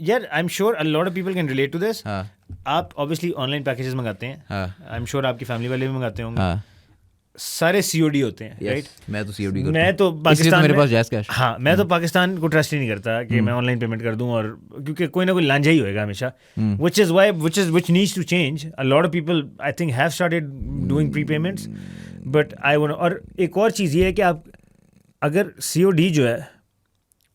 यार I am sure a lot of people can relate to this. हाँ आप obviously online packages मंगाते हैं. हाँ आई एम श्योर आपकी फैमिली वाले भी मंगाते होंगे. हाँ सारे COD होते हैं, yes, राइट? मैं तो COD करता मैं तो हूँ. इसलिए तो पाकिस्तान मेरे में, पास जैज़ कैश. हाँ मैं तो पाकिस्तान को ट्रस्ट ही नहीं करता कि मैं ऑनलाइन पेमेंट कर दूं, और क्योंकि कोई ना कोई लांझा ही होएगा हमेशा. which needs to change. A lot of people I think have started doing prepayments, but I want. और एक और चीज़ ये है कि आप अगर COD जो है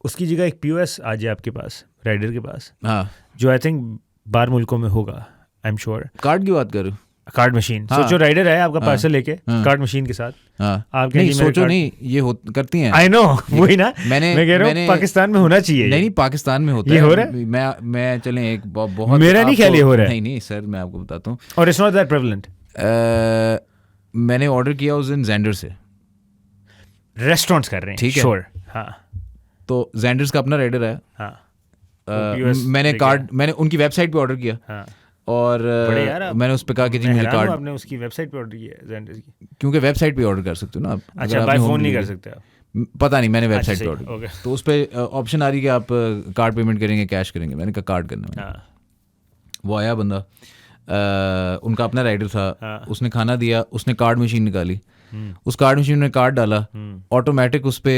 उसकी जगह एक POS आ जाए आपके पास, राइडर के पास, हाँ जो आई थिंक बाहर मुल्कों में होगा, आई एम श्योर. कार्ड की बात करूँ. कार्ड मशीन, हाँ. सोचो राइडर है आपका हाँ. पार्सल लेके हाँ. कार्ड मशीन के साथ. हाँ आप नहीं कहेंगे मेरे सोचो कार्ड- नहीं, ये करती हैं. आई नो, वही ना मैं कह रहा हूँ मैंने पाकिस्तान में होना चाहिए. नहीं पाकिस्तान में होता ये है. हो रहा है? मैं चलें एक बहुत मेरा नहीं ख्याल ये हो रहा है. नहीं सर मैं आपको बताता हूँ. और इट्स नॉट दैट प्रेवलेंट. मैंने ऑर्डर किया उस दिन जेंडर से. रेस्टोरेंट्स कर रहे हैं, ठीक है. श्योर. हाँ तो जेंडर्स का अपना राइडर है. हाँ मैंने उनकी वेबसाइट पे ऑर्डर किया. हाँ. और बड़े यार आप- मैंने उस पे कहा कि जी मैं मेरे हैरान हूँ कार्ड, आपने उसकी वेबसाइट पे ऑर्डर किया है Zendesk की. क्योंकि वेबसाइट पे ऑर्डर कर सकते हो ना आप. अच्छा, अगर बाय आपने फोन home नहीं कर delivery- सकते आप. पता नहीं, मैंने वेबसाइट अच्छा, पे सही, ऑर्डर okay. तो उस पर ऑप्शन आ रही है कि आप कार्ड पेमेंट करेंगे कैश करेंगे. मैंने कहा कार्ड करना है. हाँ वो आया बंदा, उनका अपना राइडर था. हाँ. उसने खाना दिया, उसने कार्ड मशीन निकाली. उस कार्ड मशीन में कार्ड डाला, ऑटोमेटिक उस पे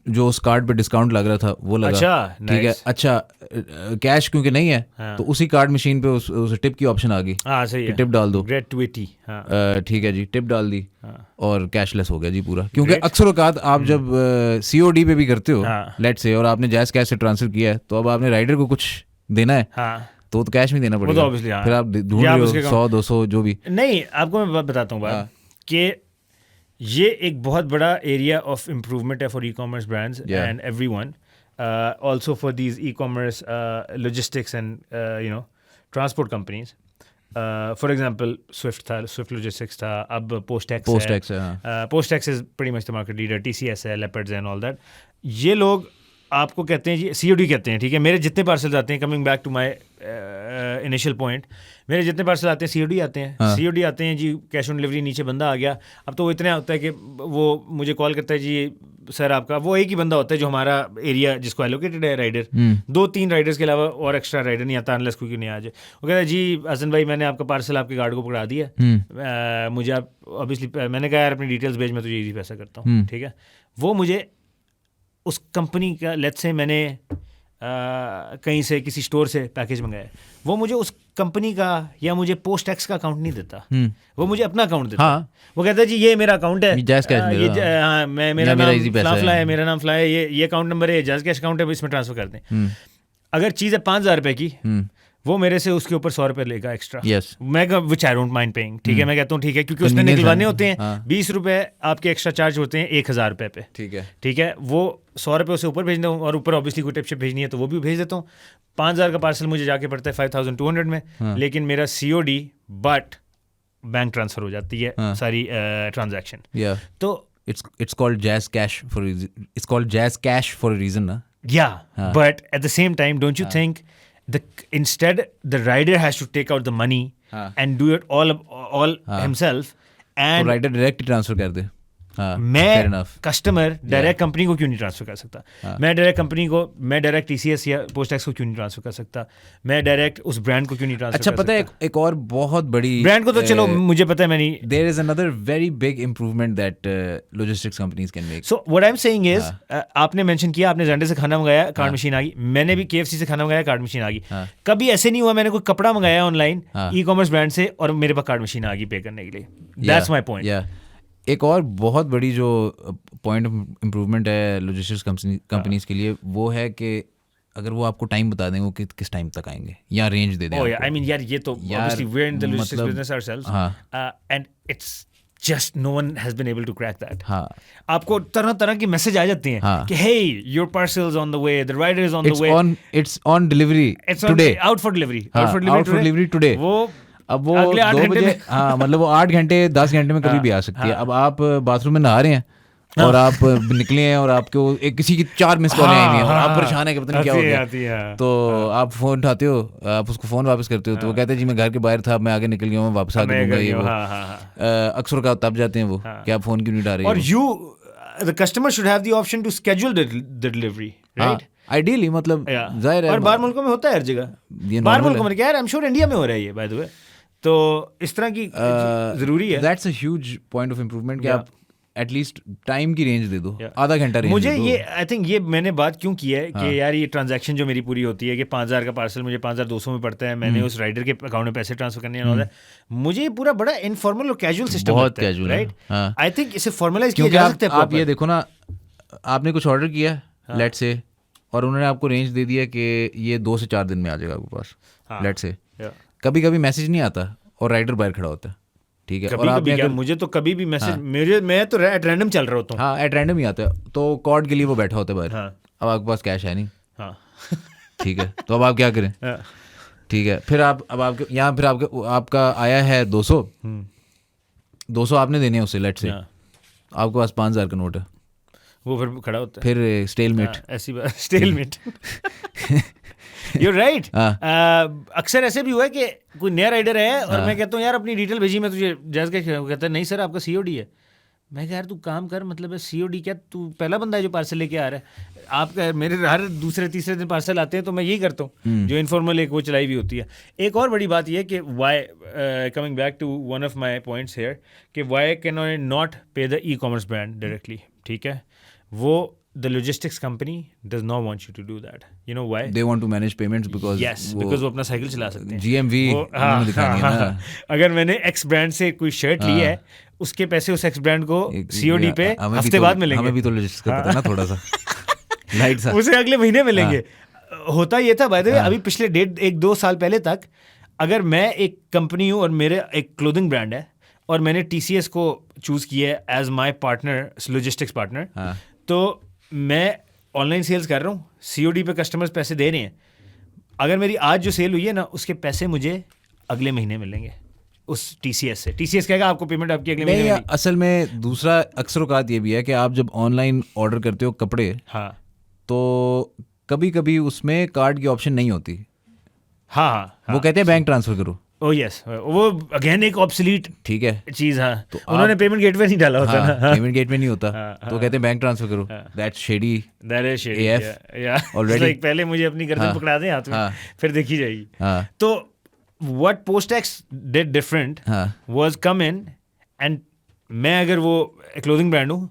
जो उस कार्ड पे डिस्काउंट लग रहा था वो लगा. अच्छा, ठीक है. nice. अच्छा कैश क्योंकि नहीं है हाँ. तो उसी कार्ड मशीन पे उस टिप की ऑप्शन आ गई हाँ सही कि है. टिप डाल दो. ग्रेट 280. हाँ ठीक है जी, टिप डाल दी हाँ. और कैशलेस हो गया जी पूरा. क्योंकि Great. अक्सर औकात आप जब COD पे भी करते हो हाँ. लेट से, और आपने जैज़ कैश से ट्रांसफर किया है, तो अब आपने राइडर को कुछ देना है हाँ. तो कैश में देना वो तो पड़ेगा. obviously, हाँ. फिर आप ढूंढ या आप रहे उसके हो 100-200 जो भी. नहीं, आपको मैं बताता हूँ बात कि ये एक बहुत बड़ा एरिया ऑफ इम्प्रूवमेंट है for e-commerce brands Yeah. And everyone, also for these e-commerce logistics and transport companies. For example Swift logistics था, अब पोस्टैक्स है. हाँ. PostEx is pretty much the market leader. TCS है, लेपर्ड्स एंड ऑल दैट. ये लोग आपको कहते हैं जी COD कहते हैं. ठीक है, मेरे जितने पार्सल्स आते हैं, coming back to my initial point, मेरे जितने पार्सल आते हैं COD आते हैं. हाँ. COD आते हैं जी, कैश ऑन डिलीवरी, नीचे बंदा आ गया. अब तो वो इतना होता है कि वो मुझे कॉल करता है जी सर आपका, वो एक ही बंदा होता है जो हमारा एरिया जिसको एलोकेटेड है राइडर. 2-3 राइडर्स के अलावा और एक्स्ट्रा राइडर नहीं आता अनलेस कोई नहीं आ जाए. वो कहता है जी हसन भाई मैंने आपका पार्सल आपके गार्ड को पकड़ा दिया, मुझे आप ऑब्वियसली, मैंने कहा यार अपनी डिटेल्स भेज, मैं तुझे ईजी पैसा करता हूँ. ठीक है, वो मुझे उस कंपनी का, लेट्स से मैंने कहीं से किसी स्टोर से पैकेज मंगाया, वो मुझे उस कंपनी का या मुझे पोस्ट टैक्स का अकाउंट नहीं देता, वो मुझे अपना अकाउंट देता. हाँ. वो कहता है जी ये मेरा अकाउंट है, जैज़ कैश हाँ मेरा मेरा नाम easy पैसा फ्ला है. है, मेरा नाम फ्ला है, ये अकाउंट नंबर है, जैज़ कैश अकाउंट है, इसमें ट्रांसफर कर दें. अगर चीज़ है 5,000 रुपये की, वो मेरे से उसके ऊपर 100 रुपये लेगा एक्स्ट्रा. Yes. मैं विच आई डोंट माइंड पेइंग. ठीक है, मैं कहता हूँ ठीक है, क्योंकि उसने निकलवाने होते हैं. 20 रुपये आपके एक्स्ट्रा चार्ज होते हैं 1,000 रुपये पे. ठीक है, वो 100 रुपये उसे ऊपर भेजने, और ऊपर ऑब्वियसली कोई टिप शिप भेजनी है तो वो भी भेज देता हूँ. 5,000 का पार्सल मुझे जाके पड़ता है 5,200 में. लेकिन मेरा COD बट बैंक ट्रांसफर हो जाती है सारी ट्रांजैक्शन. तो it's called jazz cash for it's called jazz cash for a reason na. Yeah, but at the same time, don't you think instead the rider has to take out the money and do it all himself, and तो rider direct transfer कर दे. मैं customer direct company को क्यों नहीं transfer कर सकता? मैं direct TCS या पोस्टैक्स को क्यों नहीं ट्रांसफर कर सकता? मैं डायरेक्ट उस ब्रांड को क्यों नहीं ट्रांसफर अच्छा कर पता है सकता? एक और बहुत बड़ी ब्रांड को तो चलो मुझे पता है, मैं नहीं. There is another very big improvement that logistics companies can make. So what I am saying is, आपने मेंशन किया आपने Zendesk से खाना मंगाया, कार्ड मशीन आ गई. मैंने भी KFC से खाना मंगाया, कार्ड मशीन आ गई. कभी ऐसे नहीं हुआ मैंने कोई कपड़ा मंगाया ऑनलाइन ई-कॉमर्स ब्रांड से और मेरे पास कार्ड मशीन आ गई पे करने के लिए. That's my point. एक और बहुत बड़ी जो पॉइंट ऑफ इम्प्रूवमेंट है लॉजिस्टिक्स कंपनीज के लिए, वो है कि अगर वो आपको टाइम बता दें वो किस टाइम तक आएंगे या रेंज दे दें. आई मीन यार ये तो obviously we are in the logistics business ourselves, and it's just no one has been able to crack that. आपको तरह तरह के मैसेज आ जाते हैं कि hey your parcel is on the way, the rider is on the way, it's on delivery today, out for delivery today. वो अब वो 2 बजे, हाँ मतलब वो 8 घंटे 10 घंटे में कभी भी आ सकती है. अब आप बाथरूम में नहा रहे हैं और आप निकले हैं और आपको किसी की 4 मिस कॉलें आई हुई हैं और आप परेशान है कि पता नहीं क्या हो गया. तो आप फोन उठाते हो, आप उसको फोन वापस करते हो तो वो कहते हैं जी मैं घर के बाहर था, मैं आगे निकल गया हूँ, वापस आ दूंगा. ये वो अक्सर का तब जाते हैं वो कि आप फोन क्यों नहीं उठा रहे. और the customer should have the option to schedule the delivery, right? Ideally मतलब जाहिर है, और बाहर मुल्कों में होता है हर जगह, बाहर मुल्कों में क्या है, आई एम श्योर इंडिया में हो रहा है ये, बाय द वे। तो इस तरह की जरूरी है। That's a huge point of improvement कि आप एटलीस्ट टाइम की रेंज दे दो, आधा घंटा रेंज मुझे दे दो। ये आई थिंक ये मैंने बात क्यों की है कि यार ये ट्रांजैक्शन जो मेरी पूरी होती है कि 5,000 का पार्सल मुझे 5,200 में पड़ता है, मैंने उस राइडर के अकाउंट में पैसे ट्रांसफर करने होता है, मुझे ये पूरा बड़ा इनफॉर्मल और कैजुअल सिस्टम बहुत कैजुअल, राइट? आई थिंक इसे फॉर्मलाइज किया जा सकता है। आप ये देखो ना, आपने कुछ ऑर्डर किया लेट से, और उन्होंने आपको रेंज दे दिया कि ये 2 से 4 दिन में आ जाएगा आपके पास, लेट से। कभी कभी मैसेज नहीं आता और राइडर बाहर खड़ा होता है, ठीक है, और आपने क्या, मुझे तो कभी भी मैसेज मैं तो एट रैंडम चल रहा होता हूँ। हाँ, एट रैंडम ही आता है, तो कॉर्ड के लिए वो बैठा होता है बाहर। अब आपके पास कैश है नहीं, ठीक है, तो अब आप क्या करें? ठीक है, फिर आप अब आपके यहाँ फिर आपका आया है 200 आपने देने हैं उसे, लेट से आपके पास 5,000 का नोट है, वो फिर खड़ा होता है, फिर स्टेलमेट, ऐसी बात, स्टेलमेट। You're right. अक्सर ऐसे भी हुआ है कि कोई नया राइडर है और मैं कहता हूँ यार अपनी डिटेल भेजी मैं तुझे, जैसे के कहता है नहीं सर आपका COD है। मैं कह यार तू काम कर, मतलब है COD क्या, तू पहला बंदा है जो पार्सल लेके आ रहा है। आपका मेरे हर दूसरे तीसरे दिन पार्सल आते हैं, तो मैं यही करता हूँ जो इनफॉर्मल एक वो चलाई हुई होती है। एक और बड़ी बात यह कि why, coming back to one of my points here, कि why can I not pay the e-commerce brand directly, ठीक है, वो the logistics company does not want you to do that. You know why? They want to manage payments because because वो अपना cycle चला सकते हैं, GMV दिखानी है ना। अगर मैंने X ब्रांड से कोई शर्ट ली है, उसके पैसे उस X ब्रांड को COD पे हफ्ते बाद मिलेंगे। हमें भी तो लॉजिस्टिक्स का पता है ना थोड़ा सा, लाइट सा, उसे अगले महीने मिलेंगे। होता ये था बाय द वे, अभी पिछले 1-2 साल पहले तक, अगर मैं एक कंपनी हूँ और मेरे एक क्लोथिंग ब्रांड है और मैंने TCS को चूज किया है as my partner, logistics partner, तो मैं ऑनलाइन सेल्स कर रहा हूँ, COD पे कस्टमर्स पैसे दे रहे हैं। अगर मेरी आज जो सेल हुई है ना, उसके पैसे मुझे अगले महीने मिलेंगे उस TCS से। TCS कहेगा आपको पेमेंट आपकी अगले महीने मिलेगी। असल में दूसरा अक्सर औकात ये भी है कि आप जब ऑनलाइन ऑर्डर करते हो कपड़े, तो कभी कभी उसमें कार्ड की ऑप्शन नहीं होती। वो कहते हैं बैंक ट्रांसफर करो। ओह यस, वो अगेन एक ऑब्सोलीट, ठीक है, चीज। तो उन्होंने पेमेंट गेटवे नहीं डाला होता ना, पेमेंट गेटवे नहीं होता, तो कहते हैं बैंक ट्रांसफर करो। That's shady, that is shady already. पहले मुझे अपनी गर्दन पकड़ा दें हाथ में, फिर देखी जाएगी। तो what PostEx did different was come in, and मैं अगर वो क्लोथिंग ब्रांड हूँ,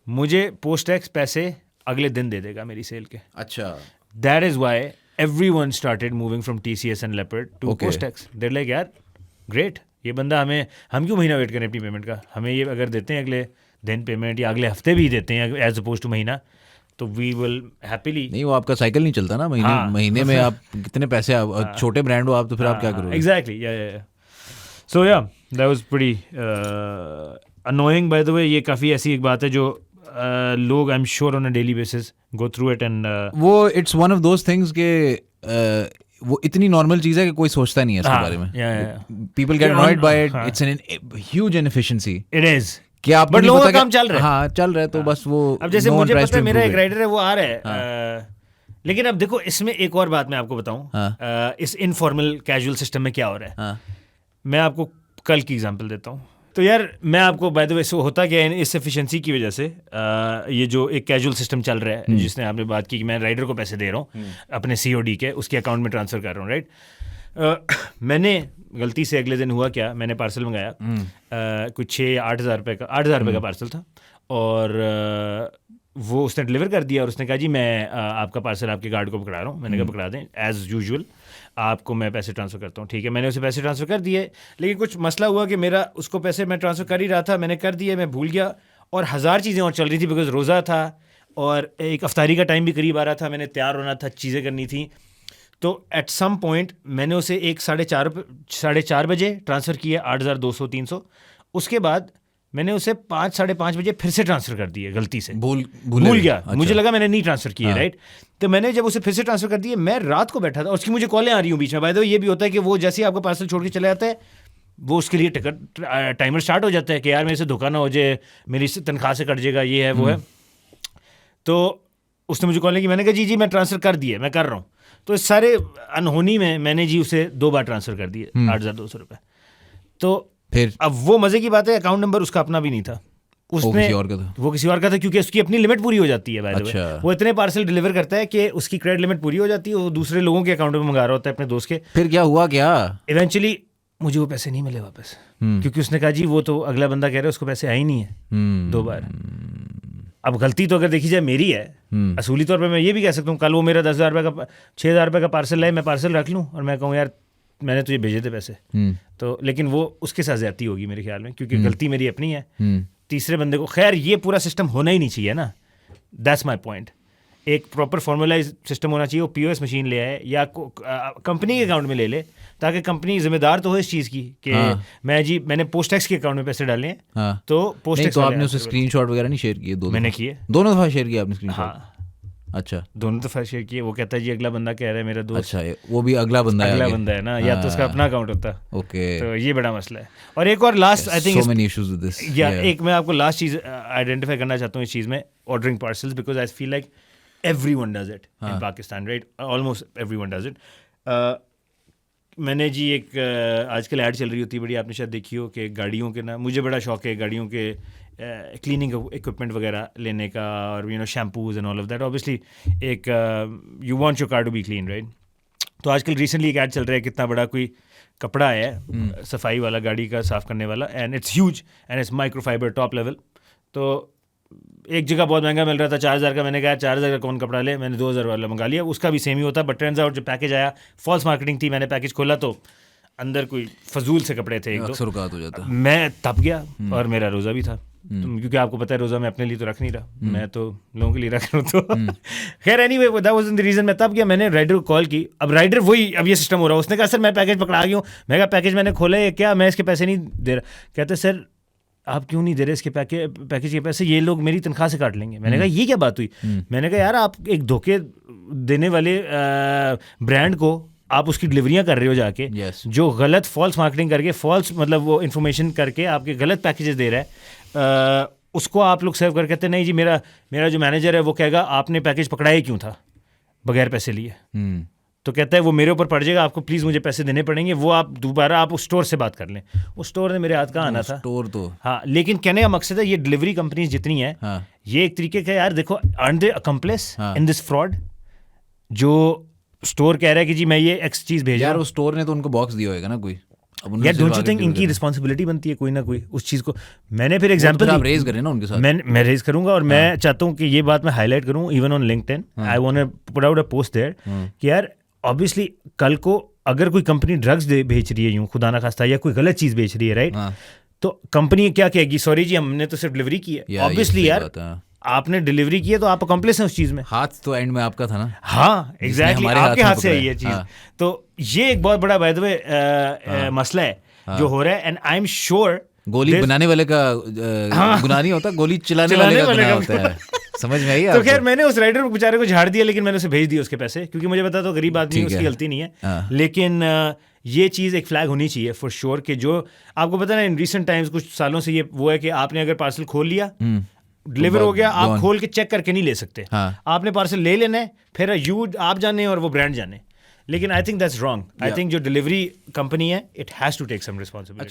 मुझे पोस्टैक्स पैसे अगले दिन दे देगा मेरी सेल के। अच्छा, that is why everyone started moving from TCS and Leopard to Postex. They're like यार great, ये बंदा हम क्यों महीना वेट करें अपनी पेमेंट का, हमें ये अगर देते हैं अगले दिन पेमेंट या अगले हफ्ते भी देते हैं एज अपोज टू महीना, तो वी विल हैप्पीली। नहीं, वो आपका साइकिल नहीं चलता ना, महीने में आप कितने पैसे, छोटे ब्रांड हो आप, तो फिर आप क्या करोगे? Exactly, so yeah that was pretty annoying by the way. ये काफ़ी ऐसी एक बात है जो लोग I am sure on a daily basis go through it, and वो it's one of those things के वो इतनी नॉर्मल चीज़ है कि कोई सोचता नहीं है इसके बारे में। People get annoyed by it, it's an huge inefficiency. It is कि आप बट लोगों का काम चल रहा है। हाँ, चल रहा है, तो बस वो अब जैसे मुझे पता है मेरा एक राइडर है, वो आ रहा है, लेकिन अब देखो इसमें एक और बात मैं आपको बताऊं, इस इनफॉर्मल कैजुअल सिस्टम में क्या हो रहा है। मैं आपको कल की एग्जांपल देता हूँ। तो यार मैं आपको बाय द वे, सो होता क्या है, इस एफिशिएंसी की वजह से ये जो एक कैजुअल सिस्टम चल रहा है, जिसने आपने बात की कि मैं राइडर को पैसे दे रहा हूँ अपने COD के, उसके अकाउंट में ट्रांसफ़र कर रहा हूँ, राइट। मैंने गलती से अगले दिन हुआ क्या, मैंने पार्सल मंगाया, कुछ 6 या 8 हज़ार रुपये का, 8 हज़ार रुपये का पार्सल था, और वो उसने डिलीवर कर दिया और उसने कहा जी मैं आपका पार्सल आपके गार्ड को पकड़ा रहा हूँ। मैंने कहा पकड़ा दें, एज़ यूजुअल आपको मैं पैसे ट्रांसफ़र करता हूँ, ठीक है। मैंने उसे पैसे ट्रांसफ़र कर दिए, लेकिन कुछ मसला हुआ कि मेरा उसको पैसे मैं ट्रांसफ़र कर ही रहा था, मैंने कर दिए, मैं भूल गया, और 1000 चीज़ें और चल रही थी, बिकॉज रोज़ा था और एक अफ्तारी का टाइम भी करीब आ रहा था, मैंने तैयार होना था, चीज़ें करनी थी। तो एट सम पॉइंट मैंने उसे 4:30 बजे ट्रांसफ़र किया 8,200 300। उसके बाद मैंने उसे 5-5:30 बजे फिर से ट्रांसफ़र कर दिए, गलती से भूल गया। अच्छा। मुझे लगा मैंने नहीं ट्रांसफ़र किए, राइट। तो मैंने जब उसे फिर से ट्रांसफ़र कर दिए, मैं रात को बैठा था, उसकी मुझे कॉलें आ रही हूँ बीच में। बाय द वे ये भी होता है कि वो जैसे ही आपका पार्सल छोड़ के चला जाता है, वो उसके लिए टिकट टाइमर स्टार्ट हो जाता है कि यार मेरे से धोखा ना हो जाए, मेरी तनख्वाह से कट जाएगा, ये है वो है। तो उसने मुझे कॉल की, मैंने कहा जी मैं ट्रांसफ़र कर दिए, मैं कर रहा हूँ। तो इस सारे अनहोनी में मैंने जी उसे 2 बार ट्रांसफ़र कर दिए 8,200 रुपये। तो फिर अब वो मज़े की बात है, अकाउंट नंबर उसका अपना भी नहीं था, उसने किसी और का था। वो किसी और का था, क्योंकि उसकी अपनी लिमिट पूरी हो जाती है बाय द वे। अच्छा। वो इतने पार्सल डिलीवर करता है कि उसकी क्रेडिट लिमिट पूरी हो जाती है, वो दूसरे लोगों के अकाउंट में मंगा रहा होता है, अपने दोस्त के। फिर क्या हुआ क्या? इवेंचुअली मुझे वो पैसे नहीं मिले वापस, क्योंकि उसने कहा जी वो तो अगला बंदा कह रहा है उसको पैसे आए ही नहीं है 2 बार। अब गलती तो अगर देखी जाए मेरी है, असूली तौर पे मैं ये भी कह सकता हूँ, कल वो मेरा 10,000 रुपये का 6,000 रुपये का पार्सल लाए, मैं पार्सल रख लूँ और मैं कहूँ यार मैंने तुझे भेजे थे पैसे, तो लेकिन वो उसके साथ ज्यादती होगी मेरे ख्याल में, क्योंकि गलती मेरी अपनी है। तीसरे बंदे को, खैर ये पूरा सिस्टम होना ही नहीं चाहिए ना, दैट्स माई पॉइंट। एक प्रॉपर फॉर्मुलाइज सिस्टम होना चाहिए, वो POS मशीन ले आए या कंपनी के अकाउंट में ले ले, ताकि कंपनी जिम्मेदार तो हो इस चीज़ की कि मैंने पोस्ट टैक्स के अकाउंट में पैसे डाले हैं, तो पोस्ट टैक्स। तो आपने उससे स्क्रीनशॉट वगैरह नहीं शेयर किए? मैंने किए, दोनों दफ़ा शेयर किया आपने स्क्रीनशॉट? हाँ अच्छा, दोनों दफ़ा शेयर किए। वो कहता है जी अगला बंदा कह रहा है मेरा दोस्त। अच्छा, वो भी अगला बंदा है ना, या तो उसका अपना अकाउंट होता। ओके, तो ये बड़ा मसला है। और एक और last I think so many issues with this. या एक मैं आपको लास्ट चीज़ आइडेंटिफाई करना चाहता हूँ इस चीज़ में, ordering parcels, because I feel like everyone does it in Pakistan, right? Almost everyone does it. मैंने जी एक आजकल ऐड चल रही होती है बड़ी, आपने शायद देखी हो, कि गाड़ियों के ना, मुझे बड़ा शौक है गाड़ियों के क्लीनिंग इक्विपमेंट वगैरह लेने का, और you know shampoos and all of that. Obviously एक you want your car to be clean, right? तो आजकल रिसेंटली एक ऐड चल रहा है, कितना बड़ा कोई कपड़ा है सफाई वाला, गाड़ी का साफ़ करने वाला, and it's huge and it's microfibre top level. तो एक जगह बहुत महंगा मिल रहा था 4,000 का, मैंने कहा 4,000 का कौन कपड़ा ले, मैंने 2,000 वाला मंगा लिया। उसका भी सेम ही होता, बट टर्न्स आउट जब पैकेज आया, फॉल्स मार्केटिंग थी। मैंने पैकेज खोला तो अंदर कोई फजूल से कपड़े थे, अक्सर औकात हो जाता। मैं तप गया, और मेरा रोज़ा भी था, क्योंकि आपको पता है रोज़ा मैं अपने लिए तो रख नहीं रहा, मैं तो लोगों के लिए रख रहा हूँ। तो खैर anyway that was the reason, मैं तब गया, मैंने राइडर को कॉल की। अब राइडर वही, अब ये सिस्टम हो रहा है, उसने कहा सर मैं पैकेज पकड़ा गया हूँ। मैं कहा पैकेज मैंने खोला है क्या, मैं इसके पैसे नहीं दे रहा। कहते सर आप क्यों नहीं दे रहे इसके पैकेज के पैसे, ये लोग मेरी तनख्वाह से काट लेंगे। मैंने कहा ये क्या बात हुई? मैंने कहा यार आप एक धोखे देने वाले ब्रांड को आप उसकी डिलीवरियां कर रहे हो जाके, जो गलत फॉल्स मार्केटिंग करके, फॉल्स मतलब वो इन्फॉर्मेशन करके आपके गलत पैकेजेस दे रहा है, उसको आप लोग सर्व कर कहते नहीं जी मेरा जो मैनेजर है वो कहेगा आपने पैकेज पकड़ाया क्यों था बगैर पैसे लिए। तो कहता है वो मेरे ऊपर पड़ जाएगा, आपको प्लीज़ मुझे पैसे देने पड़ेंगे, वो आप दोबारा आप उस स्टोर से बात कर लें। उस स्टोर ने मेरे हाथ का आना था, स्टोर तो हाँ, लेकिन कहने का मकसद है ये डिलीवरी कंपनीज जितनी हैं, ये एक तरीके का यार देखो, aren't they accomplice in this fraud? जो स्टोर कह रहा है कि जी मैं ये एक्स चीज़ भेजा, यार उस स्टोर ने तो उनको बॉक्स दिया होगा ना कोई। यार डोंट यू थिंक इनकी रिस्पॉन्सिबिलिटी बनती है कोई ना कोई उस चीज़ को। मैंने फिर एग्जांपल आप रेज करें ना उनके साथ, मैं रेज करूंगा, और मैं चाहता हूँ कि ये बात मैं हाईलाइट करूँ even on LinkedIn. I want to put out a post there कि यार ऑब्वियसली कल को अगर कोई कंपनी ड्रग्स बेच रही है, यूं खुदा ना खास्ता, या कोई गलत चीज़ बेच रही है, राइट, तो कंपनी क्या कहेगी, सॉरी जी हमने तो सिर्फ डिलीवरी की है। ऑब्वियसली यार आपने डिलीवरी की है तो आप अकम्प्लिस हैं उस चीज़ में, हाथ तो एंड में आपका था ना। हाँ एग्जैक्टली, आपके हाथ से आई है चीज़। तो ये एक बहुत बड़ा बाय द वे मसला है जो हो रहा है, एंड आई एम श्योर गोली बनाने वाले का गुनाह नहीं होता, गोली चलाने वाले का गुनाह होता है। समझ में आई? तो खैर मैंने उस राइडर को बेचारे को झाड़ दिया, लेकिन मैंने उसे भेज दिया उसके पैसे, क्योंकि मुझे पता तो गरीब आदमी उसकी गलती नहीं है। लेकिन ये चीज़ एक फ्लैग होनी चाहिए फॉर श्योर कि जो आपको पता है ना, इन रिसेंट टाइम्स कुछ सालों से ये वो है कि आपने अगर पार्सल खोल लिया, डिलीवर हो गया, आप खोल के चेक करके नहीं ले सकते। आपने पार्सल ले लेना है, फिर आप जाने और वो ब्रांड जाने। लेकिन I think that's wrong. I think जो डिलीवरी कंपनी है, it has to take some responsibility.